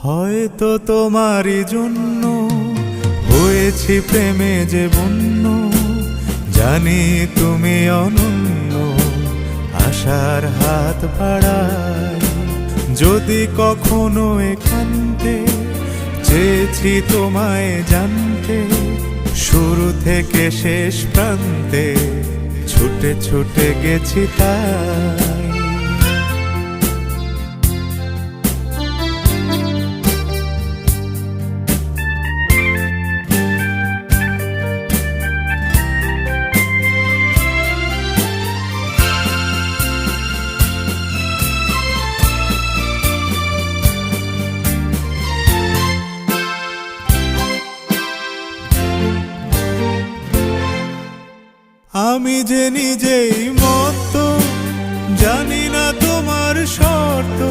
হয়তো তোমারই জন্য হয়েছি প্রেমে যে বন্য, জানি তুমি অনন্য, আশার হাত বাড়াই। যদি কখনো একান্তে চেয়েছি তোমায় জানতে, শুরু থেকে শেষ প্রান্তে ছুটে ছুটে গেছি তাই। আমি যে নিজেই মতো, জানি না তোমার শর্ত।